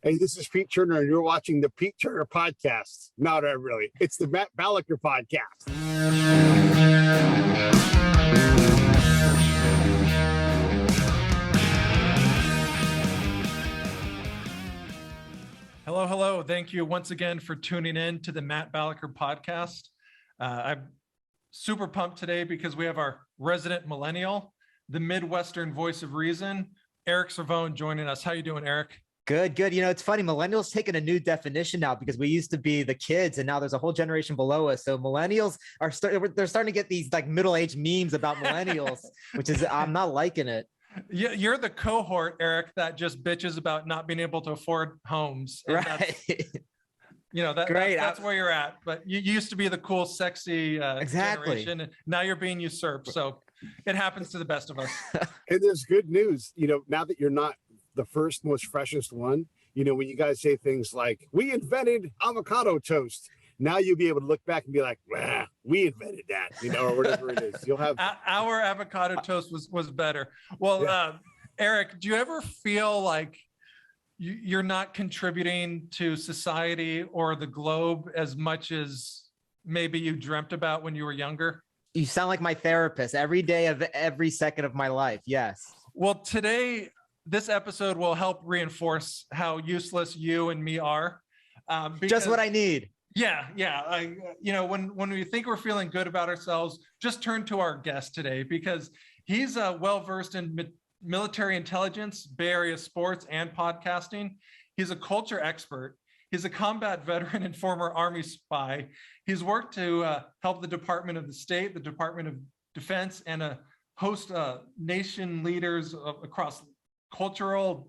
Hey, this is Pete Turner, and you're watching the Pete Turner Podcast. No, not really. It's the Matt Balaker Podcast. Hello, hello. Thank you once again for tuning in to the Matt Balaker Podcast. I'm super pumped today because we have our resident millennial, the Midwestern voice of reason, Eric Servone, joining us. How you doing, Eric? Good. You know, it's funny. Millennials taking a new definition now because we used to be the kids, and now there's a whole generation below us. So millennials are they're starting to get these like middle-aged memes about millennials, which is I'm not liking it. You're the cohort, Eric, that just bitches about not being able to afford homes. And right. That's where you're at. But you used to be the cool, sexy generation. And now you're being usurped. So it happens to the best of us. And there's good news. Now that you're not the first, most freshest one, when you guys say things like, we invented avocado toast. Now you'll be able to look back and be like, we invented that, or whatever it is. You'll have our avocado toast was better. Well, yeah. Eric, do you ever feel like you're not contributing to society or the globe as much as maybe you dreamt about when you were younger? You sound like my therapist every day of every second of my life. Yes. Well, today, this episode will help reinforce how useless you and me are. Just what I need. Yeah. When we think we're feeling good about ourselves, just turn to our guest today because he's well-versed in military intelligence, Bay Area sports, and podcasting. He's a culture expert. He's a combat veteran and former Army spy. He's worked to help the Department of the State, the Department of Defense, and host nation leaders across cultural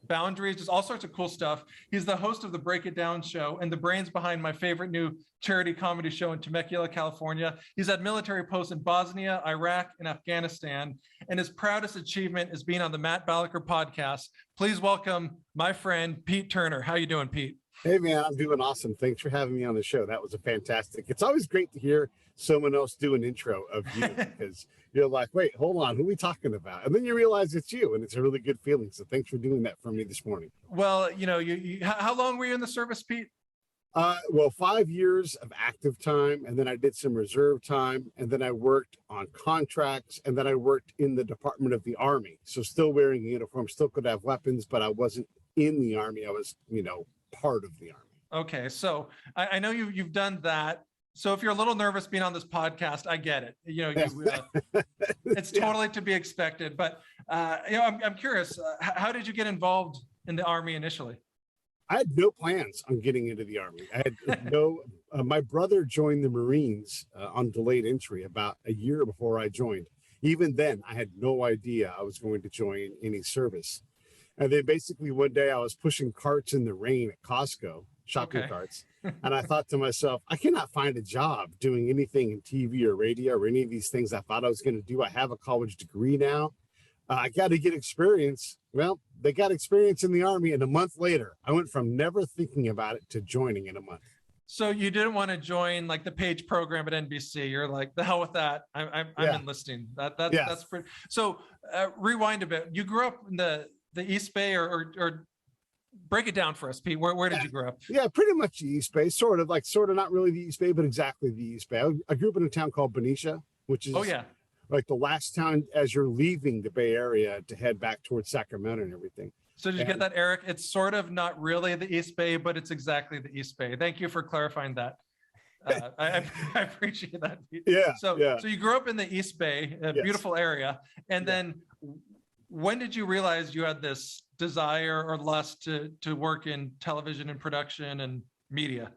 boundaries, just all sorts of cool stuff. He's the host of the Break It Down show and the brains behind my favorite new charity comedy show in Temecula, California. He's had military posts in Bosnia, Iraq, and Afghanistan. And his proudest achievement is being on the Matt Balaker Podcast. Please welcome my friend, Pete Turner. How you doing, Pete? Hey, man, I'm doing awesome. Thanks for having me on the show. That was fantastic. It's always great to hear someone else do an intro of you because you're like, wait, hold on, who are we talking about? And then you realize it's you, and it's a really good feeling. So thanks for doing that for me this morning. Well, how long were you in the service, Pete? 5 years of active time, and then I did some reserve time, and then I worked on contracts, and then I worked in the Department of the Army. So still wearing a uniform, still could have weapons, but I wasn't in the Army. I was, part of the Army. Okay, so I know you've done that. So if you're a little nervous being on this podcast, I get it. It's totally to be expected. But I'm curious. How did you get involved in the Army initially? I had no plans on getting into the Army. I had my brother joined the Marines on delayed entry about a year before I joined. Even then, I had no idea I was going to join any service. And then basically one day I was pushing carts in the rain at Costco, shopping carts. And I thought to myself, I cannot find a job doing anything in TV or radio or any of these things I thought I was going to do. I have a college degree now. I got to get experience. Well, they got experience in the Army. And a month later, I went from never thinking about it to joining in a month. So you didn't want to join like the Page program at NBC. You're like, the hell with that. I'm enlisting. That's pretty. So rewind a bit. You grew up in the East Bay or break it down for us, Pete. Where did you grow up? Yeah, pretty much the East Bay, sort of not really the East Bay, but exactly the East Bay. I grew up in a town called Benicia, which is like the last town as you're leaving the Bay Area to head back towards Sacramento and everything. So did you get that, Eric? It's sort of not really the East Bay, but it's exactly the East Bay. Thank you for clarifying that. I appreciate that, Pete. Yeah. So you grew up in the East Bay, a beautiful area, and then when did you realize you had this desire or lust to work in television and production and media?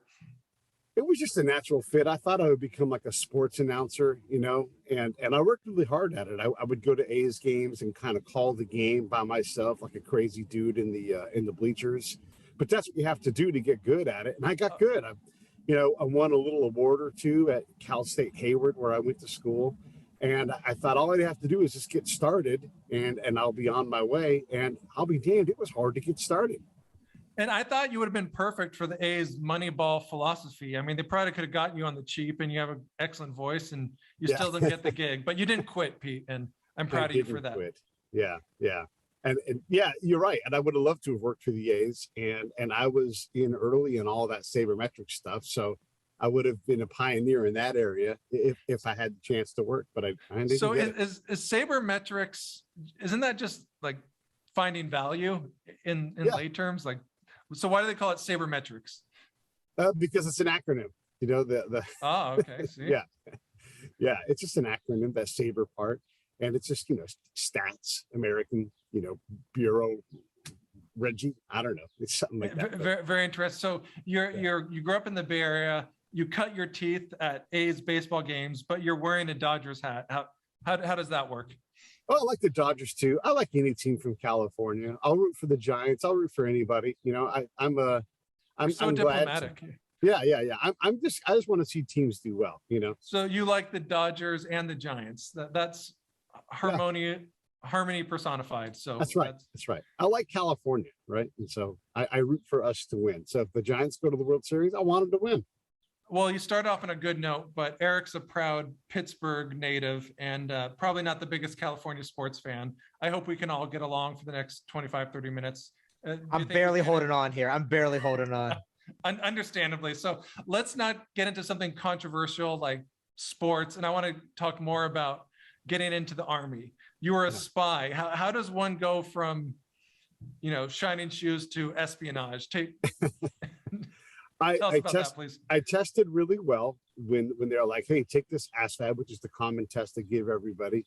It was just a natural fit. I thought I would become like a sports announcer, and I worked really hard at it. I would go to A's games and kind of call the game by myself, like a crazy dude in the bleachers. But that's what you have to do to get good at it. And I got good. I won a little award or two at Cal State Hayward, where I went to school. And I thought all I'd have to do is just get started and I'll be on my way. And I'll be damned, it was hard to get started. And I thought you would have been perfect for the A's Moneyball philosophy. I mean, they probably could have gotten you on the cheap, and you have an excellent voice, and you still didn't get the gig. But you didn't quit, Pete, and I'm proud of you for that. Quit. Yeah. And yeah, you're right. And I would have loved to have worked for the A's, and I was in early in all that sabermetric stuff. So I would have been a pioneer in that area if I had the chance to work, but I didn't So get it. is sabermetrics, isn't that just like finding value in lay terms? Like, so why do they call it sabermetrics? Because it's an acronym. You know, Oh, okay. See? Yeah, it's just an acronym, that saber part. And it's just, stats, American, Bureau, Reggie. I don't know. It's something like that. Very, very interesting. So you grew up in the Bay Area. You cut your teeth at A's baseball games, but you're wearing a Dodgers hat. How does that work? Oh, I like the Dodgers too. I like any team from California. I'll root for the Giants. I'll root for anybody. I'm so I'm diplomatic. Yeah. I just want to see teams do well. So you like the Dodgers and the Giants. That's harmony personified. So that's right. That's right. I like California, right? And so I root for us to win. So if the Giants go to the World Series, I want them to win. Well, you start off on a good note, but Eric's a proud Pittsburgh native and probably not the biggest California sports fan. I hope we can all get along for the next 25, 30 minutes. I'm barely holding on here. I'm barely holding on. Understandably. So let's not get into something controversial like sports. And I want to talk more about getting into the Army. You were a spy. How does one go from, shining shoes to espionage? Tell us about that, please. I tested really well when they're like, hey, take this ASVAB, which is the common test they give everybody,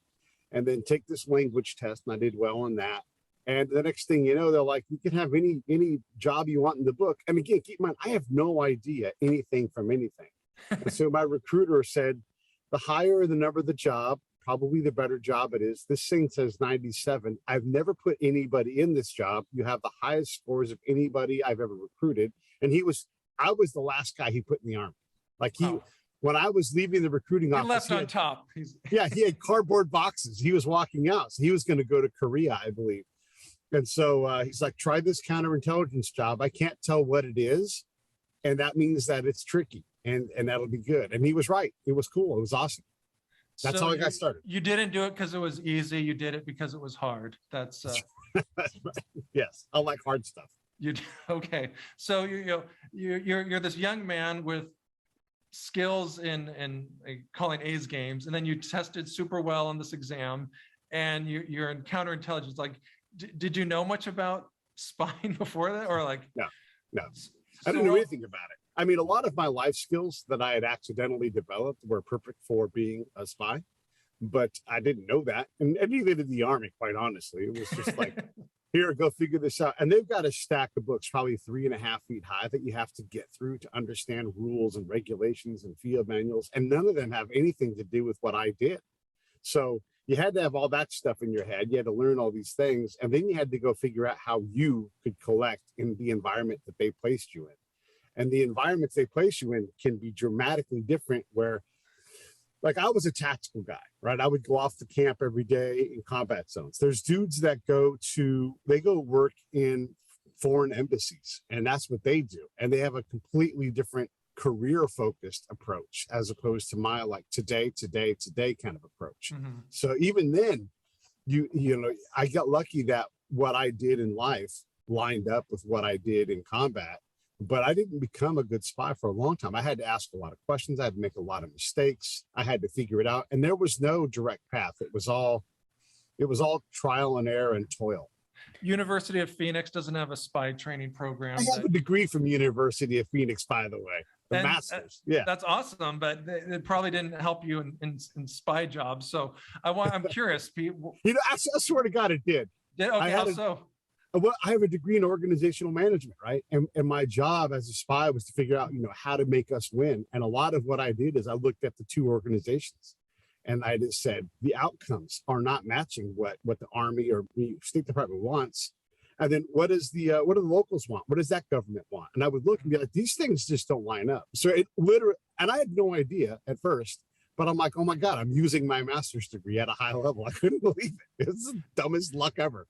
and then take this language test. And I did well on that. And the next thing you know, they're like, you can have any job you want in the book. And again, keep in mind, I have no idea anything from anything. And so my recruiter said, the higher the number of the job, probably the better job it is. This thing says 97. I've never put anybody in this job. You have the highest scores of anybody I've ever recruited. And I was the last guy he put in the Army. Like when I was leaving the recruiting office, left on top. He had cardboard boxes. He was walking out. So he was going to go to Korea, I believe. And so he's like, try this counterintelligence job. I can't tell what it is. And that means that it's tricky and that'll be good. And he was right. It was cool. It was awesome. That's how I got started. You didn't do it because it was easy. You did it because it was hard. That's right. Yes. I like hard stuff. Okay. So you're this young man with skills in calling A's games, and then you tested super well on this exam, and you're in counterintelligence. Like, did you know much about spying before that, or like? No. I didn't know anything about it. I mean, a lot of my life skills that I had accidentally developed were perfect for being a spy, but I didn't know that. And neither did the Army, quite honestly. It was just like, here, go figure this out. And they've got a stack of books, probably 3.5 feet high, that you have to get through to understand rules and regulations and field manuals. And none of them have anything to do with what I did. So you had to have all that stuff in your head. You had to learn all these things. And then you had to go figure out how you could collect in the environment that they placed you in. And the environments they place you in can be dramatically different, where, like, I was a tactical guy, right? I would go off to camp every day in combat zones. There's dudes that go work in foreign embassies, and that's what they do. And they have a completely different career-focused approach as opposed to my, like, today kind of approach. Mm-hmm. So even then, I got lucky that what I did in life lined up with what I did in combat. But I didn't become a good spy for a long time. I had to ask a lot of questions. I had to make a lot of mistakes. I had to figure it out. And there was no direct path. It was all trial and error and toil. University of Phoenix doesn't have a spy training program. I have a degree from University of Phoenix, by the way. The master's. Yeah. That's awesome, but it probably didn't help you in spy jobs. So I'm curious, Pete. I swear to God, it did. Okay, how so? Well, I have a degree in organizational management, right? And my job as a spy was to figure out, how to make us win. And a lot of what I did is I looked at the two organizations and I just said, the outcomes are not matching what the Army or the State Department wants. And then what do the locals want? What does that government want? And I would look and be like, these things just don't line up. So it literally, and I had no idea at first, but I'm like, oh my God, I'm using my master's degree at a high level. I couldn't believe it. It's the dumbest luck ever.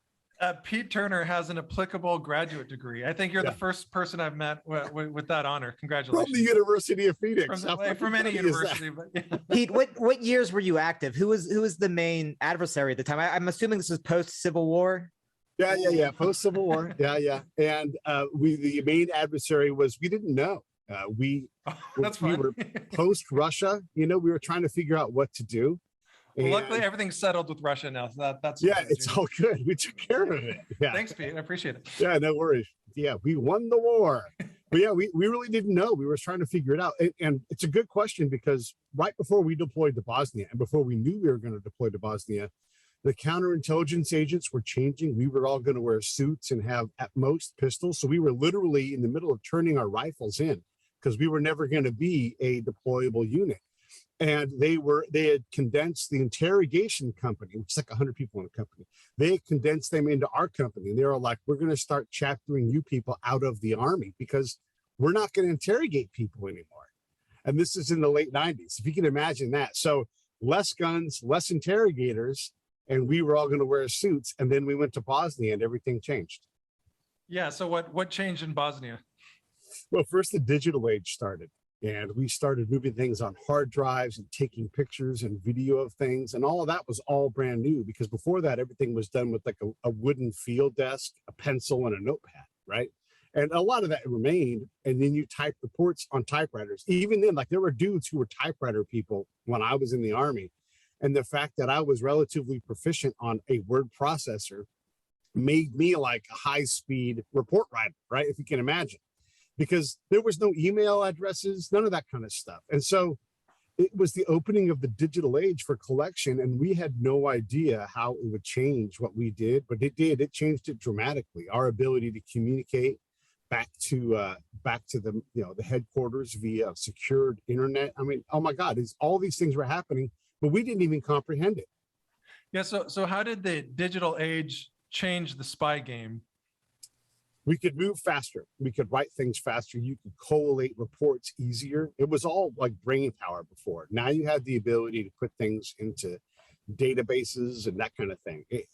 Pete Turner has an applicable graduate degree. I think you're the first person I've met with that honor. Congratulations. From the University of Phoenix. From any university. But, yeah. Pete, what years were you active? Who was the main adversary at the time? I'm assuming this was post-Civil War. Yeah. Post Civil War. Yeah. And the main adversary was we didn't know. We That's we fun. were post Russia. We were trying to figure out what to do. Well, And luckily everything's settled with Russia now, so that's yeah, encouraging. it's all good. We took care of it. Yeah. Thanks, Pete. I appreciate it. Yeah, no worries. Yeah, we won the war. But yeah, we really didn't know. We were trying to figure it out. And it's a good question because right before we deployed to Bosnia and before we knew we were going to deploy to Bosnia, the counterintelligence agents were changing. We were all going to wear suits and have at most pistols. So we were literally in the middle of turning our rifles in because we were never going to be a deployable unit. And they had condensed the interrogation company, which is like 100 people in a company. They had condensed them into our company. And they were like, we're going to start chaptering you people out of the army because we're not going to interrogate people anymore. And this is in the late 90s, if you can imagine that. So less guns, less interrogators, and we were all going to wear suits. And then we went to Bosnia and everything changed. Yeah. So what changed in Bosnia? Well, first the digital age started. And we started moving things on hard drives and taking pictures and video of things. And all of that was all brand new because before that, everything was done with like a wooden field desk, a pencil, and a notepad, right? And a lot of that remained. And then you type reports on typewriters. Even then, like there were dudes who were typewriter people when I was in the Army. And the fact that I was relatively proficient on a word processor made me like a high-speed report writer, right? If you can imagine. Because there was no email addresses, none of that kind of stuff. And so it was the opening of the digital age for collection. And we had no idea how it would change what we did, but it did. It changed it dramatically. Our ability to communicate back to the, the headquarters via secured internet. I mean, oh my God, all these things were happening, but we didn't even comprehend it. Yeah. So how did the digital age change the spy game? We could move faster. We could write things faster. You could collate reports easier. It was all like brain power before. Now you have the ability to put things into databases and that kind of thing. It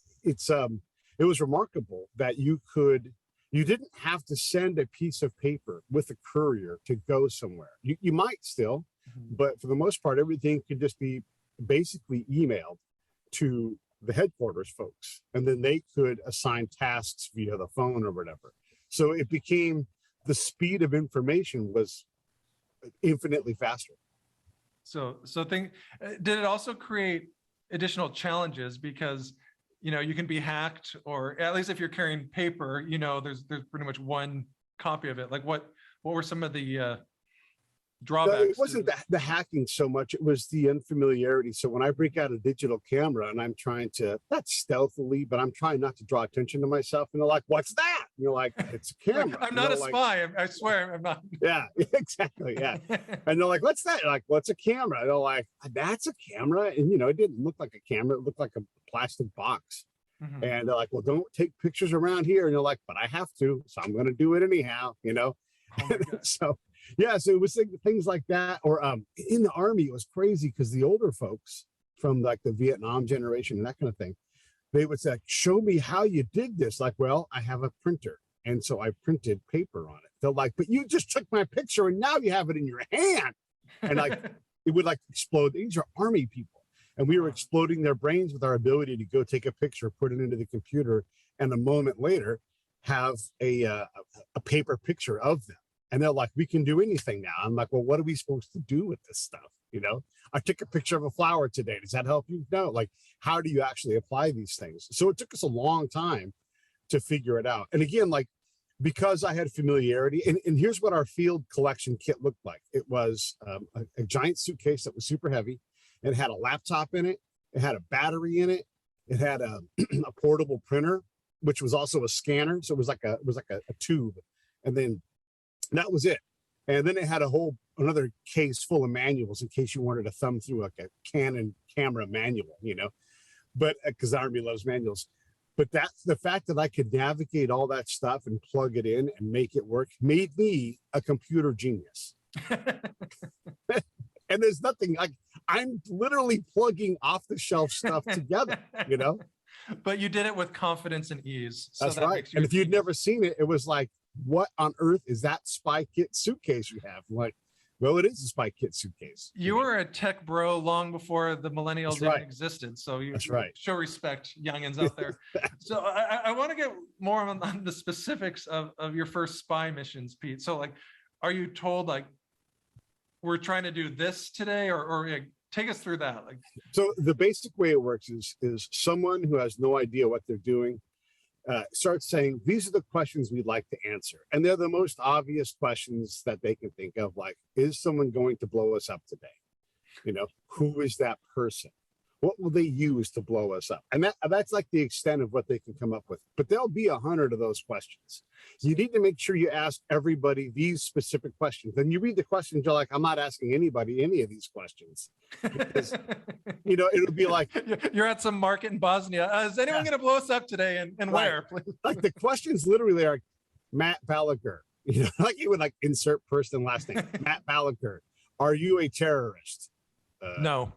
was remarkable that you didn't have to send a piece of paper with a courier to go somewhere. You might still, but for the most part, everything could just be basically emailed to the headquarters folks, and then they could assign tasks via the phone or whatever. So it became the speed of information was infinitely faster. Did it also create additional challenges because, you can be hacked, or at least if you're carrying paper, there's pretty much one copy of it. Like what were some of the drawbacks? No, it wasn't the hacking so much. It was the unfamiliarity. So when I break out a digital camera and I'm trying to, not stealthily, but I'm trying not to draw attention to myself, and they're like, "What's that?" And you're like, "It's a camera." Like, I'm not a spy. I swear I'm not. Yeah, exactly. Yeah. And they're like, "What's that?" You're like, "What's a camera?" And they're like, "That's a camera." And it didn't look like a camera. It looked like a plastic box. Mm-hmm. And they're like, "Well, don't take pictures around here." And you're like, "But I have to, so I'm going to do it anyhow." Oh So yeah, so it was things like that. Or in the Army, it was crazy because the older folks from like the Vietnam generation and that kind of thing, they would say, "Show me how you did this." Like, well, I have a printer. And so I printed paper on it. They're like, "But you just took my picture and now you have it in your hand." And like, it would like explode. These are Army people. And we were exploding their brains with our ability to go take a picture, put it into the computer, and a moment later have a paper picture of them. And they're like, "We can do anything now." I'm like, "Well, what are we supposed to do with this stuff?" I took a picture of a flower today. Does that help you? No. Like, how do you actually apply these things? So it took us a long time to figure it out. And again, like, because I had familiarity, and here's what our field collection kit looked like. It was a giant suitcase that was super heavy. It had a laptop in it. It had a battery in it. It had a portable printer, which was also a scanner. So it was like a tube. And then that was it. And then it had another case full of manuals in case you wanted to thumb through like a Canon camera manual, but because the Army loves manuals. But that's the fact that I could navigate all that stuff and plug it in and make it work made me a computer genius. And there's nothing like, I'm literally plugging off the shelf stuff together, But you did it with confidence and ease. So that's right. And if you'd never seen it, it was like, "What on earth is that spy kit suitcase you have?" I'm like, Well, it is a spy kit suitcase. You were a tech bro long before the millennials right. even existed. So you That's right. show respect, youngins out there. So I want to get more on the specifics of your first spy missions, Pete. So like, are you told like, we're trying to do this today, or like, take us through that? Like, so the basic way it works is someone who has no idea what they're doing starts saying, these are the questions we'd like to answer. And they're the most obvious questions that they can think of, like, is someone going to blow us up today? You know, who is that person? What will they use to blow us up? And that's like the extent of what they can come up with. But there'll be 100 of those questions. You need to make sure you ask everybody these specific questions. Then you read the questions, you're like, I'm not asking anybody any of these questions. Because, you know, it'll be like, you're at some market in Bosnia. Is anyone going to blow us up today, and where? Please? Like the questions literally are like, Matt Balaker, you know, like you would like insert person and last name. Matt Balaker, are you a terrorist? No.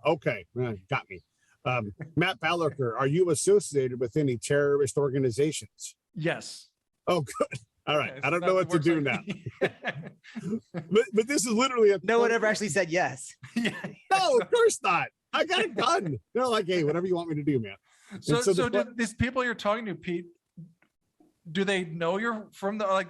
Okay, got me. Matt Balaker, are you associated with any terrorist organizations? Yes. Oh, good. All right. Okay, I don't so know that what to do works now. but this is literally a No one ever actually said yes. No, of course not. I got it done. They're like, hey, whatever you want me to do, man. So so do these people you're talking to, Pete, do they know you're from the like?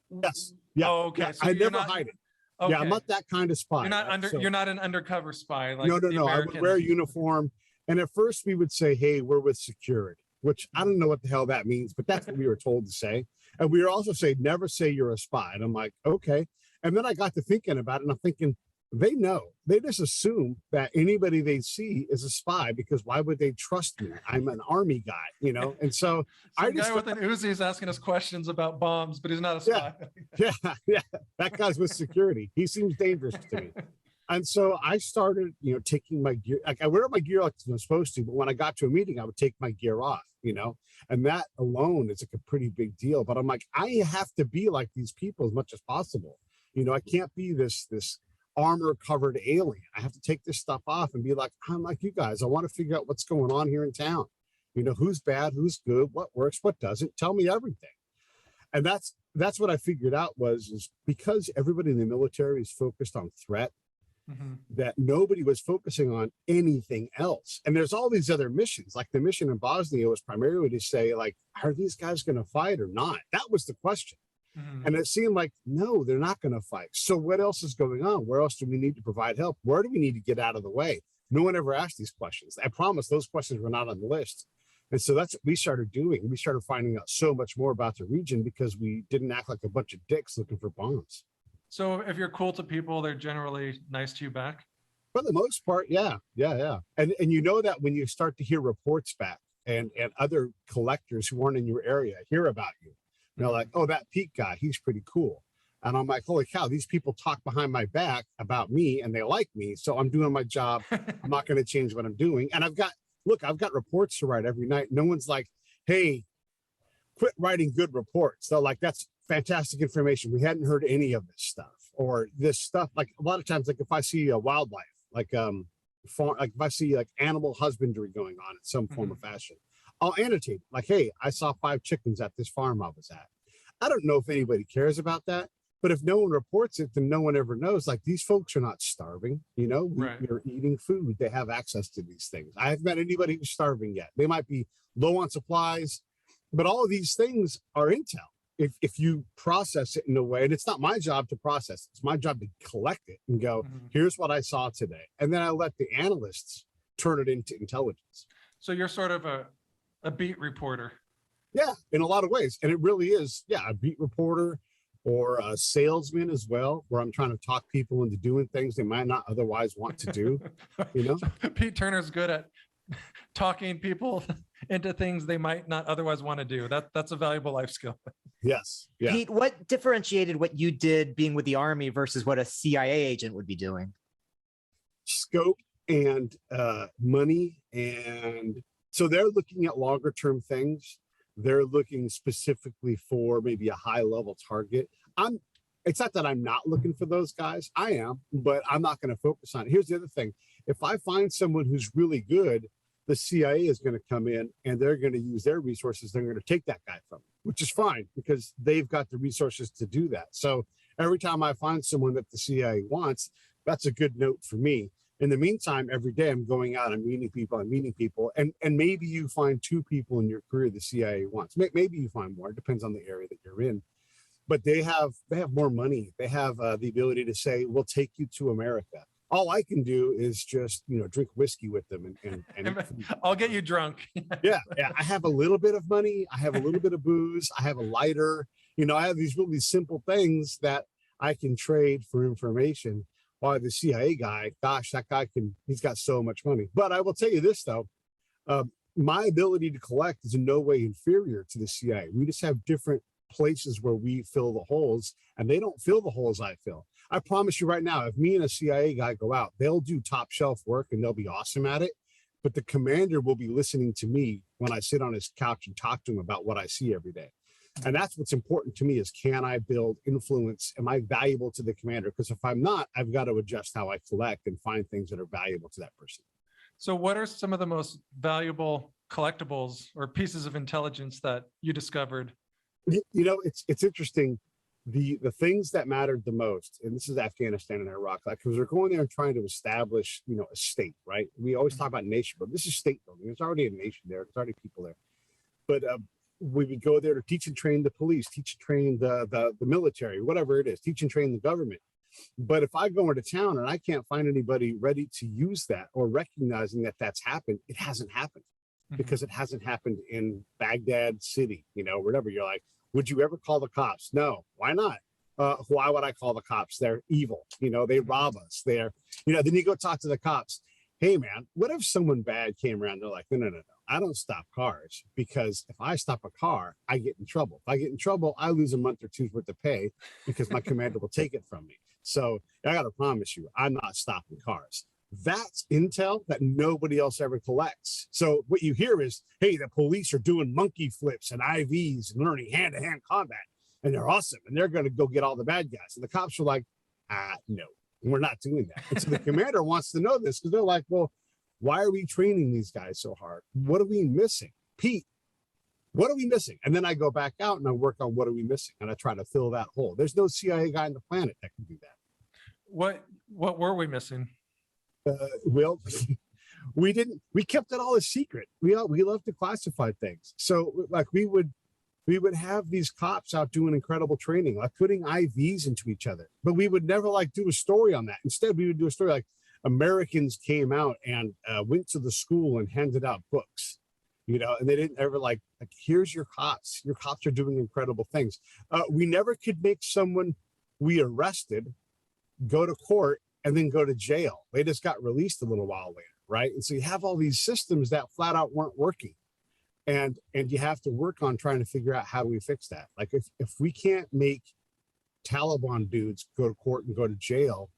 Yes. Yeah. Oh, okay. Yeah, So I you're never not, hide it. okay. Yeah, I'm not that kind of spy. You're not right? you're not an undercover spy. Like no. I would American. wear a uniform. And at first we would say, hey, we're with security, which I don't know what the hell that means, but that's what we were told to say. And we were also saying, never say you're a spy. And I'm like, okay. And then I got to thinking about it, and I'm thinking, they know. They just assume that anybody they see is a spy, because why would they trust me? I'm an army guy, you know? And so Some guy with an Uzi is asking us questions about bombs, but he's not a spy. Yeah. That guy's with security. He seems dangerous to me. And so I started, you know, taking my gear. Like I wear my gear like I'm supposed to, but when I got to a meeting, I would take my gear off, you know, and that alone is like a pretty big deal. But I'm like, I have to be like these people as much as possible. You know, I can't be this armor covered alien. I have to take this stuff off and be like, I'm like you guys. I want to figure out what's going on here in town. You know, who's bad, who's good, what works, what doesn't. Tell me everything. And that's what I figured out is because everybody in the military is focused on threat, that nobody was focusing on anything else. And there's all these other missions, like the mission in Bosnia was primarily to say, like, are these guys going to fight or not? That was the question. And it seemed like, no, they're not going to fight. So what else is going on? Where else do we need to provide help? Where do we need to get out of the way? No one ever asked these questions. I promise those questions were not on the list. And so that's what we started doing. We started finding out so much more about the region because we didn't act like a bunch of dicks looking for bombs. So if you're cool to people, they're generally nice to you back? For the most part, yeah. And you know that when you start to hear reports back and other collectors who aren't in your area hear about you, they're like, oh, that Pete guy, he's pretty cool. And I'm like, holy cow, these people talk behind my back about me and they like me. So I'm doing my job. I'm not going to change what I'm doing. And I've got reports to write every night. No one's like, hey, quit writing good reports. They're like, that's fantastic information. We hadn't heard any of this stuff or this stuff. Like a lot of times, like if I see a wildlife, like if I see like animal husbandry going on in some form or fashion, I'll annotate like, hey, I saw 5 chickens at this farm I was at. I don't know if anybody cares about that, but if no one reports it, then no one ever knows. Like these folks are not starving, you know, we're eating food. They have access to these things. I haven't met anybody who's starving yet. They might be low on supplies, but all of these things are intel. If you process it in a way, and it's not my job to process, it's my job to collect it and go, here's what I saw today. And then I let the analysts turn it into intelligence. So you're sort of a beat reporter. Yeah, in a lot of ways. And it really is, a beat reporter or a salesman as well, where I'm trying to talk people into doing things they might not otherwise want to do, you know? So Pete Turner's good at talking people into things they might not otherwise want to do. That's a valuable life skill. Yes. Yeah. Pete, what differentiated what you did being with the Army versus what a CIA agent would be doing? Scope and money. And so they're looking at longer term things. They're looking specifically for maybe a high level target. It's not that I'm not looking for those guys. I am, but I'm not going to focus on it. Here's the other thing. If I find someone who's really good, the CIA is going to come in and they're going to use their resources. They're going to take that guy from them, which is fine because they've got the resources to do that. So every time I find someone that the CIA wants, that's a good note for me. In the meantime, every day I'm going out and meeting people, and maybe you find 2 people in your career the CIA wants. Maybe you find more. It depends on the area that you're in. But they have more money. They have the ability to say, "We'll take you to America." All I can do is just drink whiskey with them and I'll get you drunk. yeah. I have a little bit of money. I have a little bit of booze. I have a lighter. I have these really simple things that I can trade for information. While the CIA guy, gosh, that guy he's got so much money. But I will tell you this, though, my ability to collect is in no way inferior to the CIA. We just have different places where we fill the holes, and they don't fill the holes I fill. I promise you right now, if me and a CIA guy go out, they'll do top shelf work and they'll be awesome at it. But the commander will be listening to me when I sit on his couch and talk to him about what I see every day. And that's what's important to me is, can I build influence? Am I valuable to the commander? Because if I'm not, I've got to adjust how I collect and find things that are valuable to that person. So what are some of the most valuable collectibles or pieces of intelligence that you discovered? It's interesting. The things that mattered the most, and this is Afghanistan and Iraq, because we're going there and trying to establish, a state, right? We always talk about nation, but this is state building. There's already a nation there. There's already people there. But we would go there to teach and train the police, teach and train the military, whatever it is, teach and train the government. But if I go into town and I can't find anybody ready to use that or recognizing that that's happened, it hasn't happened because it hasn't happened in Baghdad City, whatever. You're like, would you ever call the cops? No. Why not? Why would I call the cops? They're evil. They rob us. Then you go talk to the cops. Hey, man, what if someone bad came around? They're like, no. I don't stop cars, because if I stop a car, I get in trouble. If I get in trouble, I lose a month or two's worth of pay because my commander will take it from me. So I got to promise you, I'm not stopping cars. That's intel that nobody else ever collects. So what you hear is, hey, the police are doing monkey flips and IVs and learning hand-to-hand combat, and they're awesome, and they're going to go get all the bad guys. And the cops are like, no, we're not doing that. And so the commander wants to know this, because they're like, well, why are we training these guys so hard? What are we missing? Pete, what are we missing? And then I go back out and I work on what are we missing, and I try to fill that hole. There's no CIA guy on the planet that can do that. What were we missing? Well, we kept it all a secret. We love to classify things. So like we would have these cops out doing incredible training, like putting IVs into each other, but we would never do a story on that. Instead, we would do a story like Americans came out and went to the school and handed out books, and they didn't ever like here's your cops. Your cops are doing incredible things. We never could make someone we arrested go to court and then go to jail. They just got released a little while later, right? And so you have all these systems that flat out weren't working. And you have to work on trying to figure out how do we fix that. Like if we can't make Taliban dudes go to court and go to jail,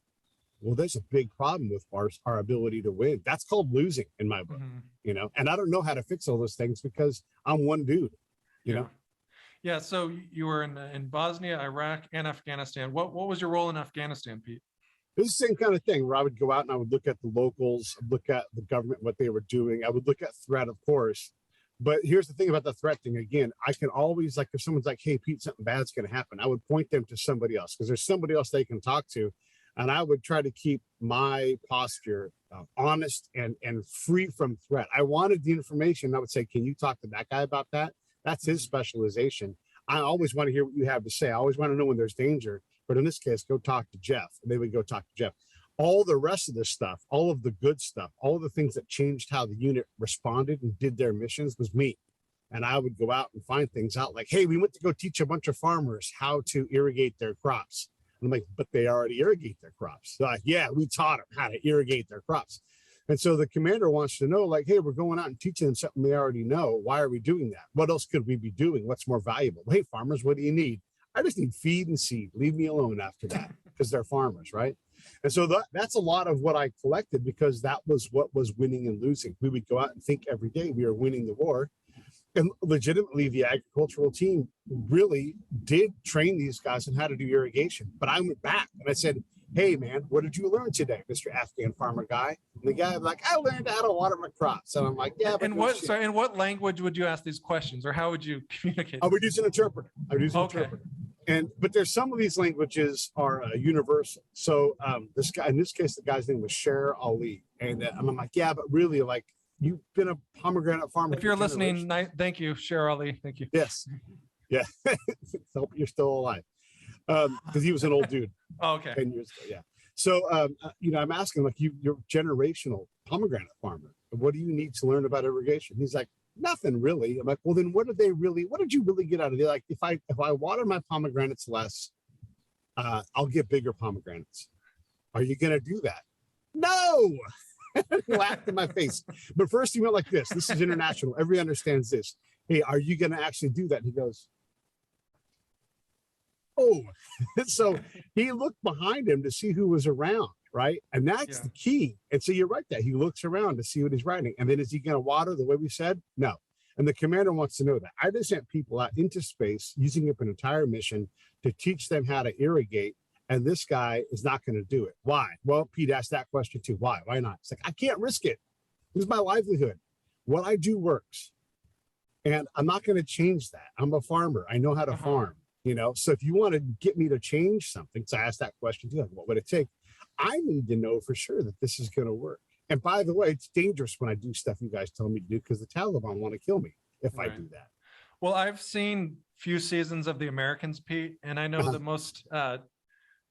well, there's a big problem with our ability to win. That's called losing in my book, and I don't know how to fix all those things because I'm one dude, know? Yeah. So you were in Bosnia, Iraq, and Afghanistan. What was your role in Afghanistan, Pete? It was the same kind of thing where I would go out and I would look at the locals, look at the government, what they were doing. I would look at threat, of course. But here's the thing about the threat thing. Again, I can always, if someone's like, hey, Pete, something bad's going to happen, I would point them to somebody else because there's somebody else they can talk to. And I would try to keep my posture honest and free from threat. I wanted the information. I would say, can you talk to that guy about that? That's his specialization. I always want to hear what you have to say. I always want to know when there's danger. But in this case, go talk to Jeff. And they would go talk to Jeff. All the rest of this stuff, all of the good stuff, all of the things that changed how the unit responded and did their missions was me. And I would go out and find things out like, hey, we went to go teach a bunch of farmers how to irrigate their crops. And I'm like, but they already irrigate their crops. They're like, yeah, we taught them how to irrigate their crops. And so the commander wants to know, like, hey, we're going out and teaching them something they already know. Why are we doing that? What else could we be doing? What's more valuable? Hey, farmers, what do you need? I just need feed and seed. Leave me alone after that because they're farmers, right? And so that's a lot of what I collected because that was what was winning and losing. We would go out and think every day we were winning the war. And legitimately, the agricultural team really did train these guys on how to do irrigation. But I went back and I said, hey, man, what did you learn today, Mr. Afghan farmer guy? And the guy was like, I learned how to water my crops. And I'm like, yeah. But in what language would you ask these questions, or how would you communicate? I would use an interpreter. Okay. But there's some of these languages are universal. So this guy, in this case, the guy's name was Sher Ali, and I'm like, yeah, but really, like, you've been a pomegranate farmer. If you're listening, thank you, Cheryl Ali. Thank you. Yes. Yeah. Hope you're still alive. Because he was an old dude. Oh, okay. 10 years ago. Yeah. So, I'm asking, like, you're generational pomegranate farmer. What do you need to learn about irrigation? He's like, nothing really. I'm like, well, then what did you really get out of it? Like, if I water my pomegranates less, I'll get bigger pomegranates. Are you going to do that? No. He laughed in my face. But first he went like this. This is international. Everybody understands this. Hey, are you going to actually do that? And he goes, oh. So he looked behind him to see who was around, right? And that's the key. And so you're right that he looks around to see what he's writing. And then is he going to water the way we said? No. And the commander wants to know that. I just sent people out into space using up an entire mission to teach them how to irrigate. And this guy is not going to do it. Why? Well, Pete asked that question too. Why? Why not? It's like, I can't risk it. This is my livelihood. What I do works. And I'm not going to change that. I'm a farmer. I know how to farm, So if you want to get me to change something, so I asked that question too, like, what would it take? I need to know for sure that this is going to work. And by the way, it's dangerous when I do stuff you guys tell me to do, because the Taliban want to kill me if I do that. Well, I've seen few seasons of The Americans, Pete, and I know the most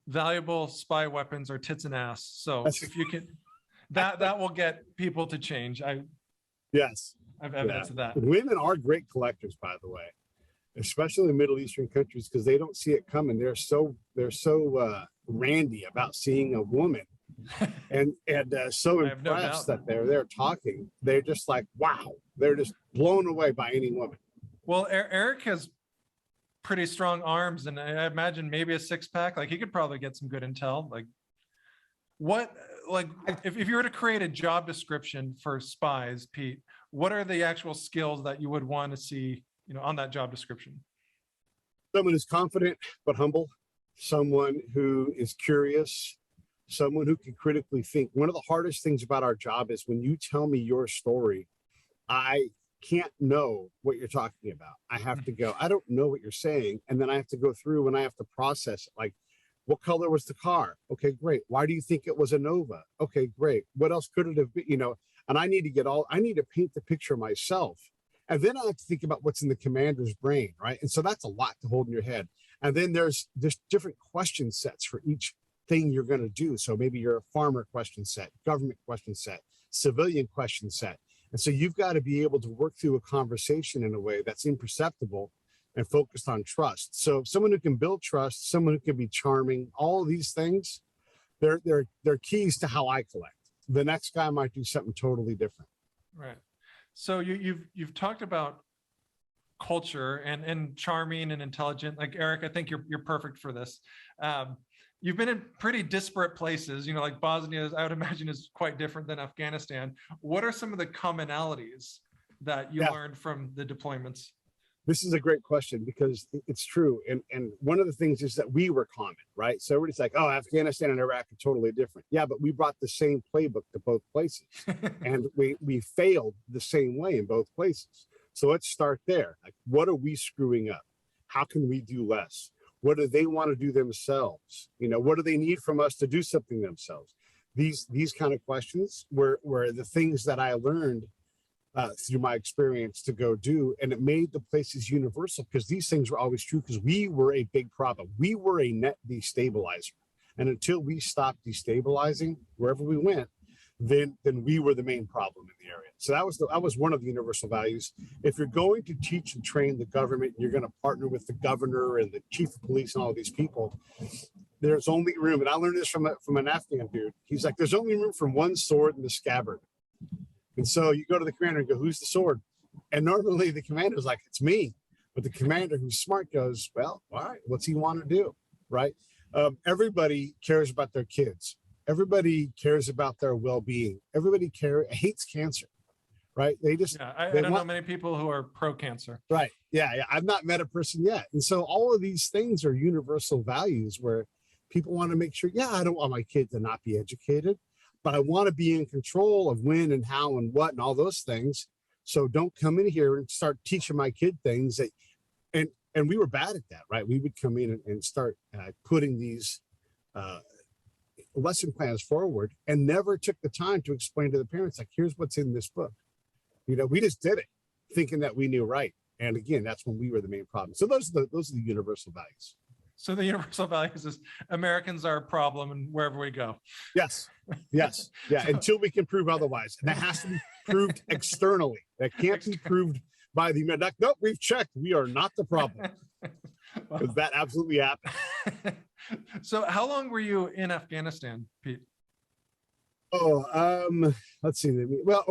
valuable spy weapons are tits and ass. So if you can, that will get people to change. Yes. I've evidence of that. Women are great collectors, by the way, especially in Middle Eastern countries, because they don't see it coming. They're so randy about seeing a woman and so impressed that they're there talking. They're just like, wow, they're just blown away by any woman. Well, Eric has pretty strong arms, and I imagine maybe a six-pack. Like, he could probably get some good intel. If you were to create a job description for spies, Pete, what are the actual skills that you would want to see, on that job description? Someone who's confident but humble, someone who is curious, someone who can critically think. One of the hardest things about our job is when you tell me your story, I can't know what you're talking about. I have to go, I don't know what you're saying. And then I have to go through and I have to process it. Like, what color was the car? Okay, great. Why do you think it was a Nova? Okay, great. What else could it have been? And I need to paint the picture myself. And then I have to think about what's in the commander's brain, right? And so that's a lot to hold in your head. And then there's different question sets for each thing you're going to do. So maybe you're a farmer question set, government question set, civilian question set. And so you've got to be able to work through a conversation in a way that's imperceptible and focused on trust. So someone who can build trust, someone who can be charming, all of these things, they're keys to how I collect. The next guy might do something totally different. Right. So you've talked about culture and charming and intelligent. Like, Eric, I think you're perfect for this. You've been in pretty disparate places, like Bosnia, I would imagine, is quite different than Afghanistan. What are some of the commonalities that you learned from the deployments? This is a great question, because it's true. And one of the things is that we were common, right? So everybody's like, oh, Afghanistan and Iraq are totally different. Yeah, but we brought the same playbook to both places. And we failed the same way in both places. So let's start there. Like, what are we screwing up? How can we do less? What do they want to do themselves? What do they need from us to do something themselves? These kind of questions were the things that I learned through my experience to go do. And it made the places universal, because these things were always true, because we were a big problem. We were a net destabilizer. And until we stopped destabilizing wherever we went, then we were the main problem in the area. So that was one of the universal values. If you're going to teach and train the government, you're going to partner with the governor and the chief of police and all these people, there's only room. And I learned this from an Afghan dude. He's like, there's only room for one sword in the scabbard. And so you go to the commander and go, who's the sword? And normally the commander's like, it's me. But the commander, who's smart, goes, well, all right, what's he want to do, right? Everybody cares about their kids. Everybody cares about their well-being. Everybody hates cancer, right? They just, I don't know many people who are pro-cancer. Right. Yeah. I've not met a person yet. And so all of these things are universal values where people want to make sure, I don't want my kid to not be educated, but I want to be in control of when and how and what and all those things. So don't come in here and start teaching my kid things and And we were bad at that, right? We would come in and start putting these lesson plans forward and never took the time to explain to the parents, like, here's what's in this book. We just did it thinking that we knew right. And again, that's when we were the main problem. So those are the universal values. So the universal values is Americans are a problem and wherever we go. Yes. Yes. Yeah. Until we can prove otherwise. And that has to be proved externally. That can't be proved by the American. Nope, we've checked. We are not the problem. Because that absolutely happened. So how long were you in Afghanistan, Pete? Let's see. Well,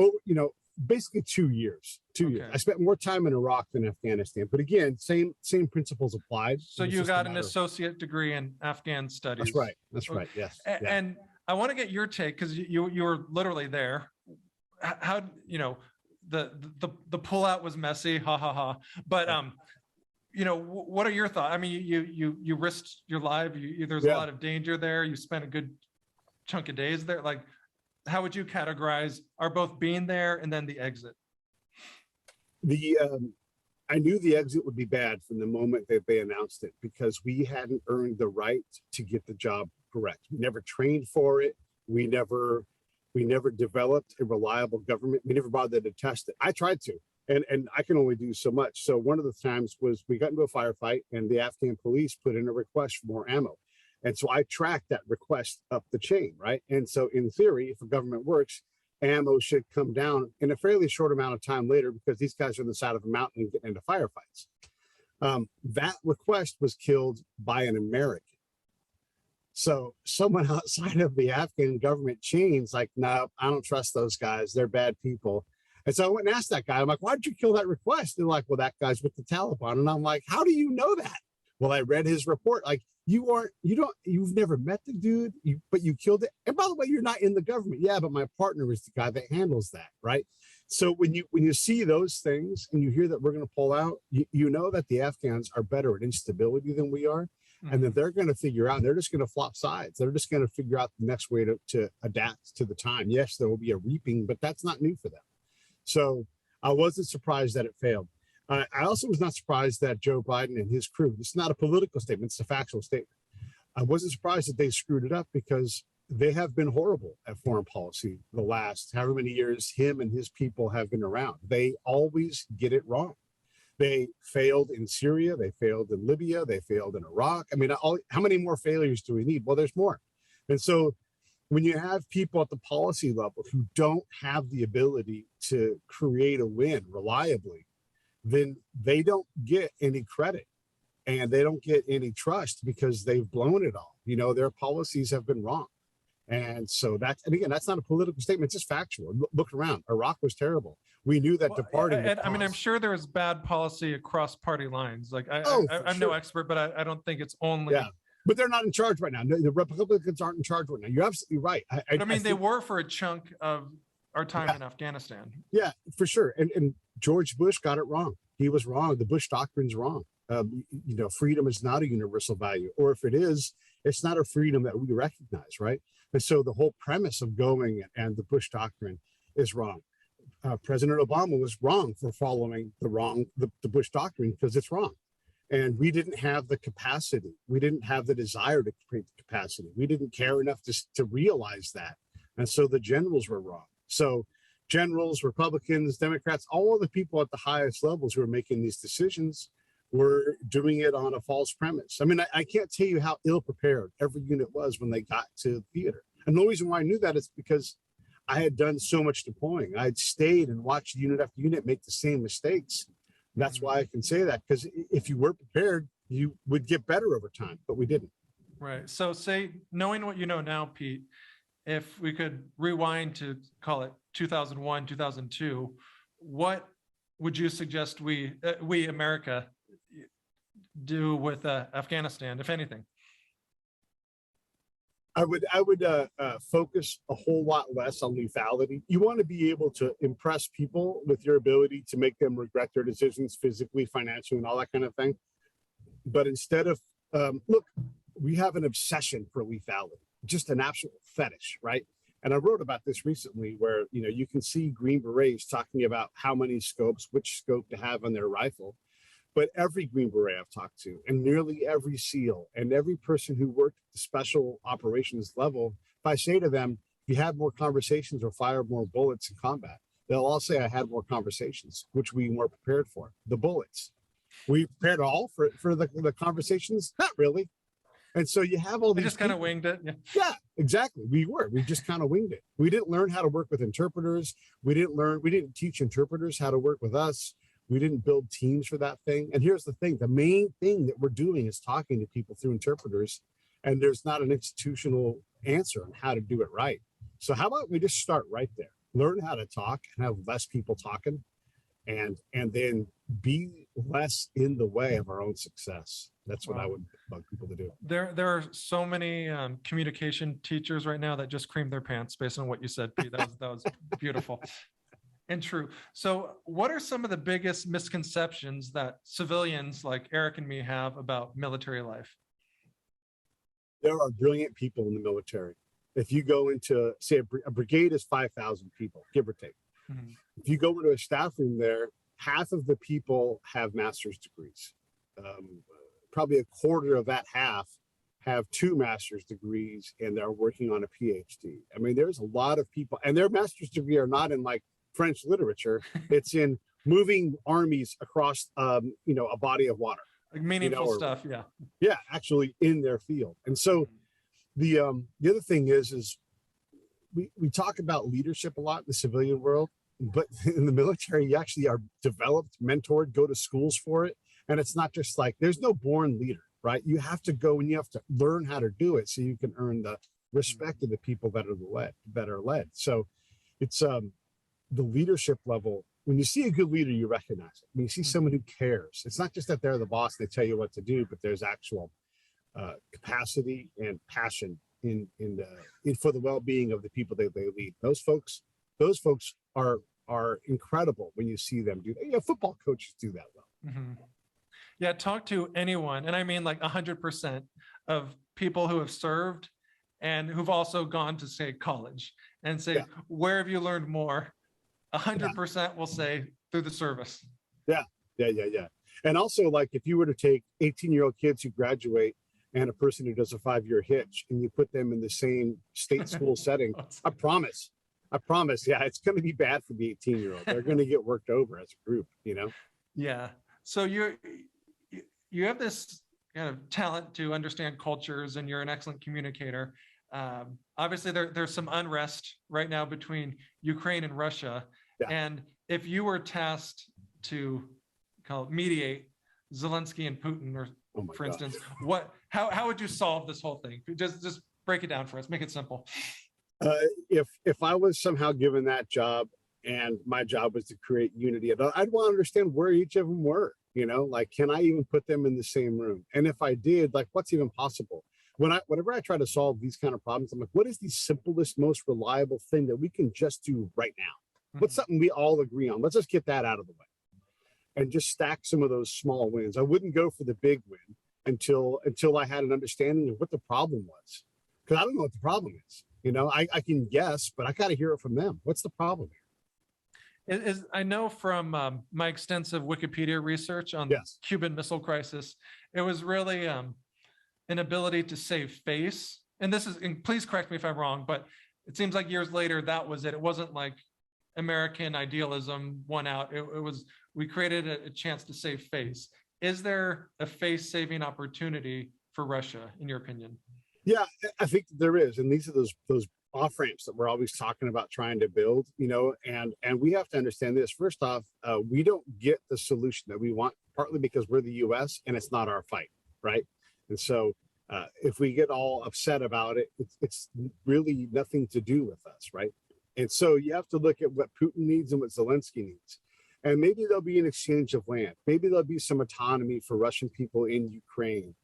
basically 2 years. 2 years. I spent more time in Iraq than Afghanistan, but again, same principles applied. So you got an associate degree in Afghan studies. That's right. That's right. Yes. And I want to get your take, because you were literally there. How the pullout was messy, ha ha ha. But what are your thoughts? I mean, you risked your life. There's a lot of danger there. You spent a good chunk of days there. Like, how would you categorize both being there and then the exit? I knew the exit would be bad from the moment that they announced it, because we hadn't earned the right to get the job correct. We never trained for it. We never developed a reliable government. We never bothered to test it. I tried to, and I can only do so much. So one of the times was we got into a firefight, and the Afghan police put in a request for more ammo. And so I tracked that request up the chain, right? And so in theory, if a government works, ammo should come down in a fairly short amount of time later, because these guys are on the side of a mountain and getting into firefights. That request was killed by an American. So someone outside of the Afghan government chain's like, no, I don't trust those guys. They're bad people. And so I went and asked that guy, I'm like, why'd you kill that request? They're like, well, that guy's with the Taliban. And I'm like, how do you know that? Well, I read his report. Like, you've never met the dude, but you killed it. And by the way, you're not in the government. Yeah, but my partner is the guy that handles that, right? So when you see those things and you hear that we're going to pull out, you know that the Afghans are better at instability than we are, and that they're going to figure out, they're just going to flop sides. They're just going to figure out the next way to adapt to the time. Yes, there will be a reaping, but that's not new for them. So I wasn't surprised that it failed. I also was not surprised that Joe Biden and his crew, it's not a political statement, it's a factual statement. I wasn't surprised that they screwed it up, because they have been horrible at foreign policy the last however many years him and his people have been around. They always get it wrong. They failed in Syria, they failed in Libya, they failed in Iraq. I mean, how many more failures do we need? Well, there's more. And so when you have people at the policy level who don't have the ability to create a win reliably, then they don't get any credit and they don't get any trust, because they've blown it all. Their policies have been wrong. And so and again, that's not a political statement, it's just factual. Look around. Iraq was terrible. We knew that departing. I mean, I'm sure there was bad policy across party lines. Like, I'm no expert, but I don't think it's only. Yeah. But they're not in charge right now. The Republicans aren't in charge right now. You're absolutely right. They were for a chunk of our time in Afghanistan. Yeah, for sure. And George Bush got it wrong. He was wrong. The Bush doctrine's wrong. Freedom is not a universal value, or if it is, it's not a freedom that we recognize, right? And so the whole premise of going and the Bush doctrine is wrong. President Obama was wrong for following the Bush doctrine, because it's wrong. And we didn't have the capacity. We didn't have the desire to create the capacity. We didn't care enough to realize that. And so the generals were wrong. So generals, Republicans, Democrats, all of the people at the highest levels who are making these decisions were doing it on a false premise. I mean, I can't tell you how ill prepared every unit was when they got to the theater. And the reason why I knew that is because I had done so much deploying. I had stayed and watched unit after unit make the same mistakes. That's why I can say that, because if you were prepared, you would get better over time, but we didn't. Right. So knowing what you know now, Pete, if we could rewind to call it 2001, 2002, what would you suggest we America do with Afghanistan, if anything? I would focus a whole lot less on lethality. You want to be able to impress people with your ability to make them regret their decisions physically, financially, and all that kind of thing. But instead of, look, we have an obsession for lethality, just an absolute fetish, right? And I wrote about this recently where, you can see Green Berets talking about how many scopes, which scope to have on their rifle. But every Green Beret I've talked to, and nearly every SEAL, and every person who worked at the special operations level, if I say to them, you had more conversations or fired more bullets in combat, they'll all say I had more conversations, which we weren't prepared for. The bullets. We prepared all for the conversations? Not really. And so you have all We these just kind of winged it. Yeah. Yeah, exactly. We just kind of winged it. We didn't learn how to work with interpreters. We didn't teach interpreters how to work with us. We didn't build teams for that thing. And here's the thing, the main thing that we're doing is talking to people through interpreters, and there's not an institutional answer on how to do it right. So how about we just start right there? Learn how to talk and have less people talking, and then be less in the way of our own success. That's what I would bug people to do. There are so many communication teachers right now that just creamed their pants based on what you said, Pete. That was beautiful and true. So what are some of the biggest misconceptions that civilians like Eric and me have about military life? There are brilliant people in the military. If you go into, say, a brigade is 5,000 people, give or take. Mhm. If you go into a staff room there, half of the people have master's degrees. Probably a quarter of that half have 2 master's degrees, and they're working on a PhD. I mean, there's a lot of people, and their master's degree are not in like French literature. It's in moving armies across, a body of water. Like meaningful stuff. Yeah. Yeah, actually in their field. And so the other thing is we talk about leadership a lot in the civilian world, but in the military, you actually are developed, mentored, go to schools for it. And it's not just like, there's no born leader, right? You have to go and you have to learn how to do it so you can earn the respect of the people that are led. So it's the leadership level. When you see a good leader, you recognize it. When you see someone who cares, it's not just that they're the boss, they tell you what to do, but there's actual capacity and passion in for the well-being of the people they lead. Those folks are incredible when you see them do that. Yeah, football coaches do that well. Mm-hmm. Yeah, talk to anyone, and I mean like 100% of people who have served and who've also gone to, say, college, and say, where have you learned more? 100% will say through the service. Yeah. And also, like, if you were to take 18-year-old kids who graduate and a person who does a 5-year hitch, and you put them in the same state school setting, I promise, yeah, it's going to be bad for the 18-year-old. They're going to get worked over as a group, Yeah. So you have this kind of talent to understand cultures, and you're an excellent communicator. Obviously, there's some unrest right now between Ukraine and Russia. Yeah. And if you were tasked to mediate Zelensky and Putin, or for instance, how would you solve this whole thing? Just break it down for us. Make it simple. If I was somehow given that job, and my job was to create unity, I'd want to understand where each of them were. Like, can I even put them in the same room? And if I did, like, what's even possible? Whenever I try to solve these kind of problems, I'm like, what is the simplest, most reliable thing that we can just do right now? What's something we all agree on? Let's just get that out of the way and just stack some of those small wins. I wouldn't go for the big win until I had an understanding of what the problem was, because I don't know what the problem is. I can guess, but I got to hear it from them. What's the problem here? I know from my extensive Wikipedia research on the Cuban Missile Crisis, it was really an ability to save face. And please correct me if I'm wrong, but it seems like years later, that was it. It wasn't like American idealism won out. It was, we created a chance to save face. Is there a face-saving opportunity for Russia, in your opinion? Yeah, I think there is. And these are those off-ramps that we're always talking about trying to build, and we have to understand this. First off, we don't get the solution that we want, partly because we're the US and it's not our fight, right? And so if we get all upset about it, it's really nothing to do with us, right? And so you have to look at what Putin needs and what Zelensky needs. And maybe there'll be an exchange of land. Maybe there'll be some autonomy for Russian people in Ukraine.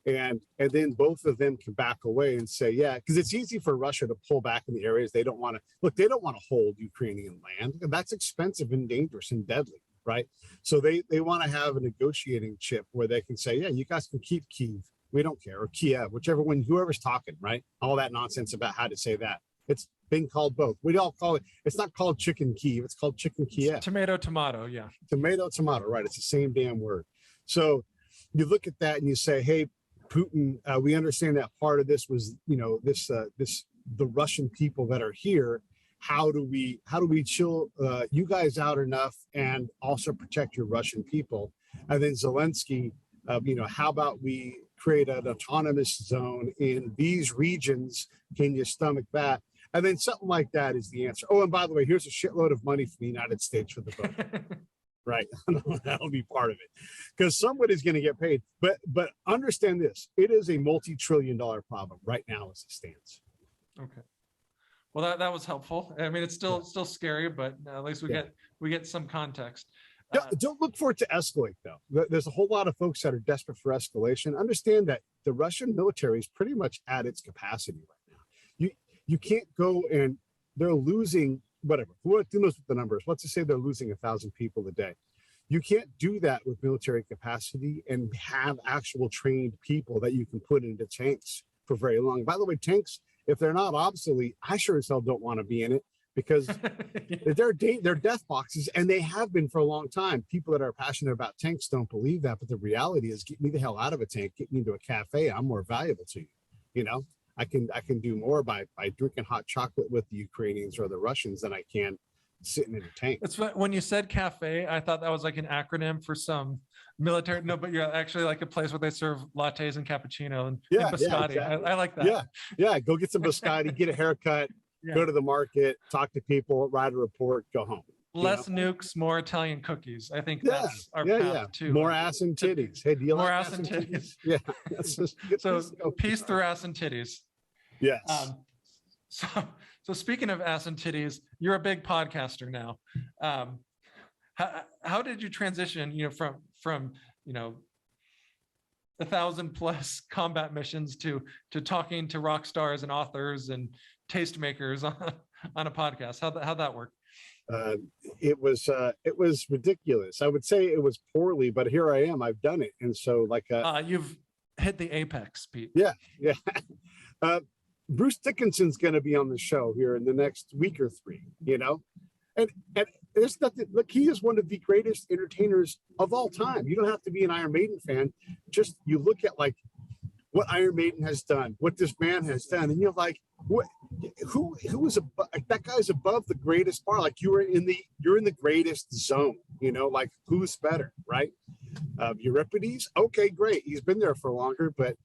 And then both of them can back away and say, yeah, because it's easy for Russia to pull back in the areas they don't want to. Look, they don't want to hold Ukrainian land. That's expensive and dangerous and deadly, right? So they want to have a negotiating chip where they can say, yeah, you guys can keep Kyiv. We don't care. Or Kiev, whichever one, whoever's talking, right? All that nonsense about how to say that. It's been called both. We all call it, it's not called chicken Kyiv, it's called chicken Kiev. Tomato, yeah. Tomato, right. It's the same damn word. So you look at that and you say, hey, Putin, we understand that part of this was, the Russian people that are here. How do we chill you guys out enough and also protect your Russian people? And then Zelensky, how about we create an autonomous zone in these regions? Can you stomach that? And then something like that is the answer. Oh, and by the way, here's a shitload of money from the United States for the boat. Right. That'll be part of it because somebody's going to get paid. But understand this, it is a multi-trillion-dollar problem right now as it stands. Okay. Well, that was helpful. I mean, it's still scary, but at least we get some context. Don't look for it to escalate, though. There's a whole lot of folks that are desperate for escalation. Understand that the Russian military is pretty much at its capacity right now. You can't go and they're losing whatever. Who knows what the numbers? Let's just say they're losing 1,000 people a day. You can't do that with military capacity and have actual trained people that you can put into tanks for very long. By the way, tanks, if they're not obsolete, I sure as hell don't want to be in it because they're death boxes, and they have been for a long time. People that are passionate about tanks don't believe that, but the reality is, get me the hell out of a tank, get me into a cafe. I'm more valuable to you. You know, I can do more by drinking hot chocolate with the Ukrainians or the Russians than I can sitting in a tank. It's when you said cafe, I thought that was like an acronym for some military. No, but you're actually like a place where they serve lattes and cappuccino and biscotti. Exactly. I like that. Yeah. Go get some biscotti, get a haircut, go to the market, talk to people, write a report, go home. Less nukes, more Italian cookies. I think that's our path too. More ass and titties. Hey, do you more like ass and titties? Yeah. So peace through ass and titties. Yes. So speaking of ass and titties, you're a big podcaster now. How did you transition, from 1,000+ combat missions to talking to rock stars and authors and tastemakers on a podcast? How'd that work? It was ridiculous. I would say it was poorly, but here I am. I've done it, and so you've hit the apex, Pete. Yeah. Bruce Dickinson's going to be on the show here in the next week or three, and there's nothing. Look, he is one of the greatest entertainers of all time. You don't have to be an Iron Maiden fan. Just you look at what Iron Maiden has done, what this man has done, and you're like, what? Who is that guy's above the greatest bar? Like you're in the greatest zone. Who's better, right? Euripides, okay, great. He's been there for longer, but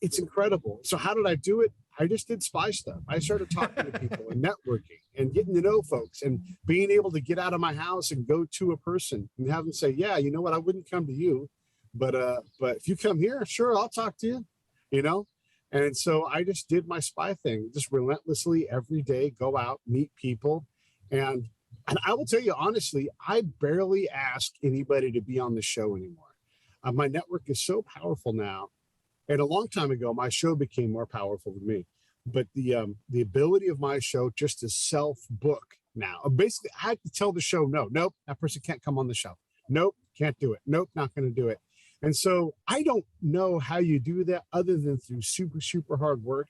it's incredible. So how did I do it? I just did spy stuff. I started talking to people and networking and getting to know folks and being able to get out of my house and go to a person and have them say, yeah, you know what? I wouldn't come to you, but if you come here, sure, I'll talk to you, And so I just did my spy thing, just relentlessly every day, go out, meet people. And I will tell you, honestly, I barely ask anybody to be on the show anymore. My network is so powerful now. And a long time ago, my show became more powerful than me. But the ability of my show just to self-book now. Basically, I had to tell the show, nope, that person can't come on the show. Nope, can't do it. Nope, not going to do it. And so I don't know how you do that other than through super, super hard work.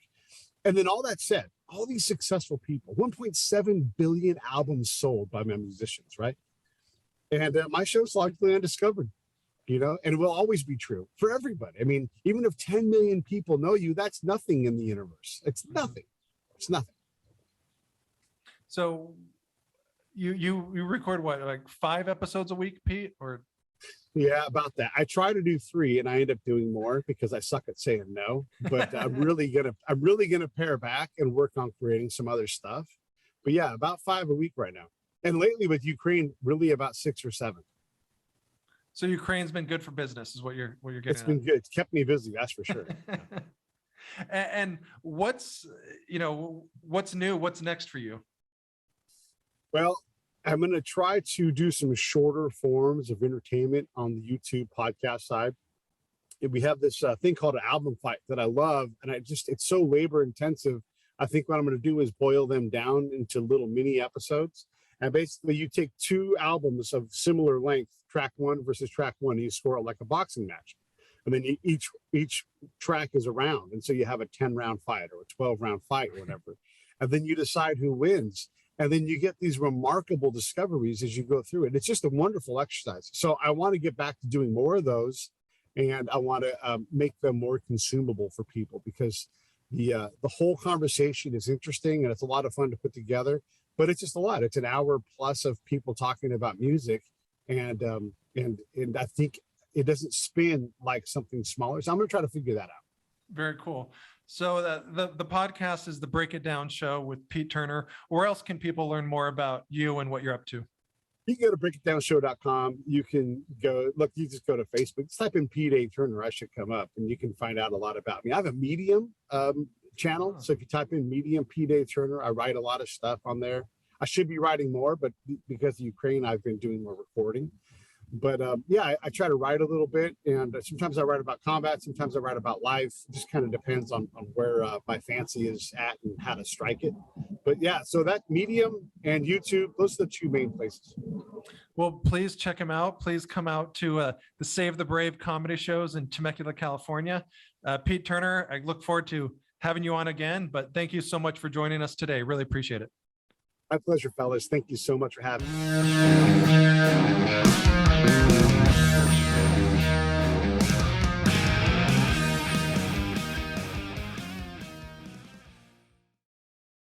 And then all that said, all these successful people, 1.7 billion albums sold by my musicians, right? And my show's largely undiscovered. And it will always be true for everybody. I mean, even if 10 million people know you, that's nothing in the universe. It's nothing. It's nothing. So you record what, like 5 episodes a week, Pete? Or yeah, about that. I try to do 3 and I end up doing more because I suck at saying no. But I'm really gonna pare back and work on creating some other stuff. But yeah, about 5 a week right now. And lately with Ukraine, really about 6 or 7. So Ukraine's been good for business, is what you're getting. It's been good. It's kept me busy, that's for sure. And what's new? What's next for you? Well, I'm going to try to do some shorter forms of entertainment on the YouTube podcast side. And we have this thing called an album fight that I love, and it's so labor intensive. I think what I'm going to do is boil them down into little mini episodes. And basically, you take 2 albums of similar length, track 1 versus track 1, and you score it like a boxing match. And then each track is a round. And so you have a 10-round fight or a 12-round fight or whatever. And then you decide who wins. And then you get these remarkable discoveries as you go through it. It's just a wonderful exercise. So I want to get back to doing more of those, and I want to make them more consumable for people, because the whole conversation is interesting and it's a lot of fun to put together. But it's just a lot. It's an hour plus of people talking about music, and I think it doesn't spin like something smaller. So I'm going to try to figure that out. Very cool. So the podcast is the Break It Down Show with Pete Turner. Where else can people learn more about you and what you're up to? You can go to breakitdownshow.com. You can go, look, you just go to Facebook, just type in Pete A. Turner, I should come up, and you can find out a lot about me. I have a Medium channel. So if you type in Medium Pete A. Turner, I write a lot of stuff on there. I should be writing more, but because of Ukraine, I've been doing more recording. But yeah, I try to write a little bit, and sometimes I write about combat, sometimes I write about life. It just kind of depends on where my fancy is at and how to strike it. But yeah, so that Medium and YouTube, those are the two main places. Well, please check him out. Please come out to the Save the Brave comedy shows in Temecula, California. Pete Turner, I look forward to having you on again, but thank you so much for joining us today. Really appreciate it. My pleasure, fellas. Thank you so much for having me.